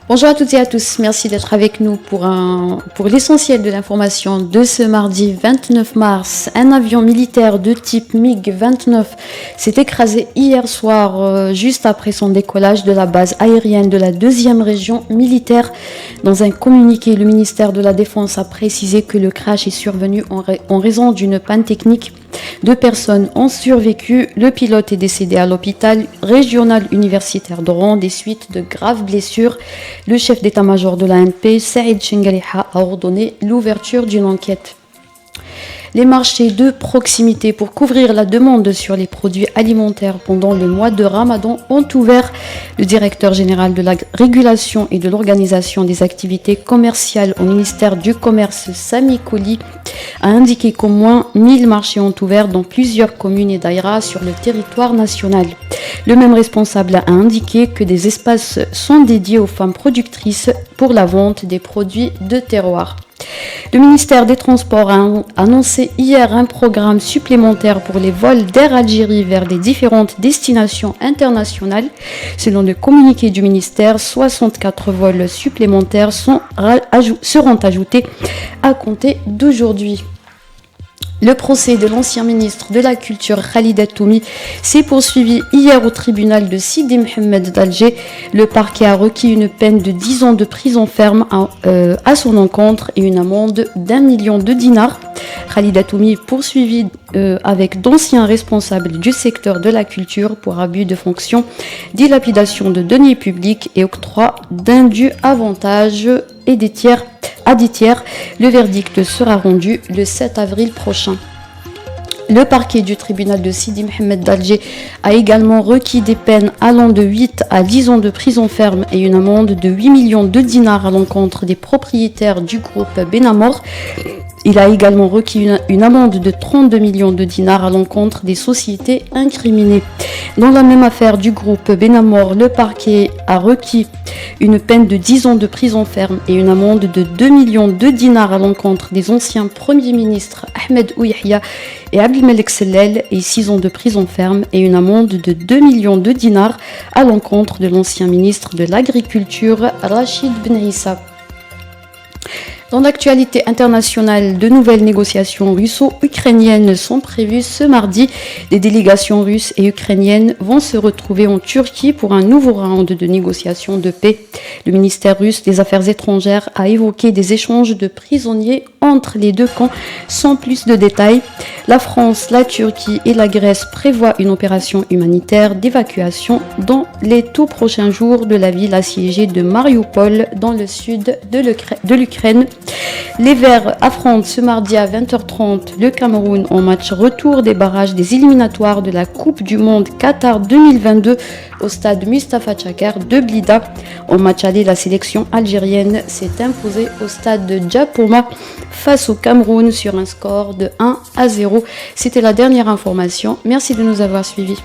Bonjour à toutes et à tous, merci d'être avec nous pour l'essentiel de l'information de ce mardi 29 mars. Un avion militaire de type MiG-29 s'est écrasé hier soir, juste après son décollage de la base aérienne de la 2e région militaire. Dans un communiqué, le ministère de la Défense a précisé que le crash est survenu en raison d'une panne technique. 2 personnes ont survécu. Le pilote est décédé à l'hôpital régional universitaire d'Oran des suites de graves blessures. Le chef d'état-major de l'ANP, Saïd Chengaliha, a ordonné l'ouverture d'une enquête. Les marchés de proximité pour couvrir la demande sur les produits alimentaires pendant le mois de Ramadan ont ouvert. Le directeur général de la régulation et de l'organisation des activités commerciales au ministère du Commerce, Sami Koli, a indiqué qu'au moins 1000 marchés ont ouvert dans plusieurs communes et daïras sur le territoire national. Le même responsable a indiqué que des espaces sont dédiés aux femmes productrices pour la vente des produits de terroir. Le ministère des Transports a annoncé hier un programme supplémentaire pour les vols d'Air Algérie vers les différentes destinations internationales. Selon le communiqué du ministère, 64 vols supplémentaires seront ajoutés à compter d'aujourd'hui. Le procès de l'ancien ministre de la Culture Khalid Atoumi s'est poursuivi hier au tribunal de Sidi Mohamed d'Alger. Le parquet a requis une peine de 10 ans de prison ferme à son encontre et une amende d'1 million de dinars. Khalid Atoumi est poursuivi avec d'anciens responsables du secteur de la culture pour abus de fonction, dilapidation de deniers publics et octroi d'indus avantages et des tiers. Le verdict sera rendu le 7 avril prochain. Le parquet du tribunal de Sidi Mohamed d'Alger a également requis des peines allant de 8 à 10 ans de prison ferme et une amende de 8 millions de dinars à l'encontre des propriétaires du groupe Benamor. Il a également requis une amende de 32 millions de dinars à l'encontre des sociétés incriminées. Dans la même affaire du groupe Benamor, le parquet a requis une peine de 10 ans de prison ferme et une amende de 2 millions de dinars à l'encontre des anciens premiers ministres Ahmed Ouyahia et Abdelmalek Sellel et 6 ans de prison ferme et une amende de 2 millions de dinars à l'encontre de l'ancien ministre de l'Agriculture Rachid Ben Issa. Dans l'actualité internationale, de nouvelles négociations russo-ukrainiennes sont prévues ce mardi. Des délégations russes et ukrainiennes vont se retrouver en Turquie pour un nouveau round de négociations de paix. Le ministère russe des Affaires étrangères a évoqué des échanges de prisonniers entre les deux camps sans plus de détails. La France, la Turquie et la Grèce prévoient une opération humanitaire d'évacuation dans les tout prochains jours de la ville assiégée de Mariupol dans le sud de l'Ukraine. Les Verts affrontent ce mardi à 20h30 le Cameroun en match retour des barrages des éliminatoires de la Coupe du Monde Qatar 2022 au stade Mustafa Tchakar de Blida. En match aller, la sélection algérienne s'est imposée au stade de Djapoma face au Cameroun sur un score de 1-0. C'était la dernière information. Merci de nous avoir suivis.